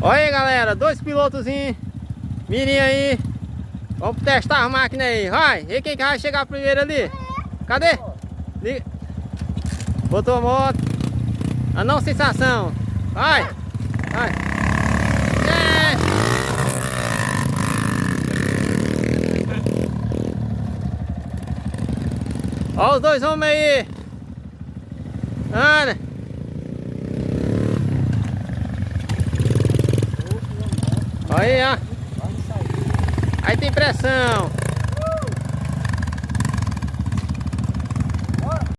Olha aí, galera, dois pilotozinhos. Mirim aí. Vamos testar as máquinas aí. Vai, e quem que vai chegar primeiro ali? Cadê? Liga. Botou a moto. A não sensação. Vai. Vai. É. Olha os dois homens aí. Anda. Olha aí, ó. Aí tem pressão.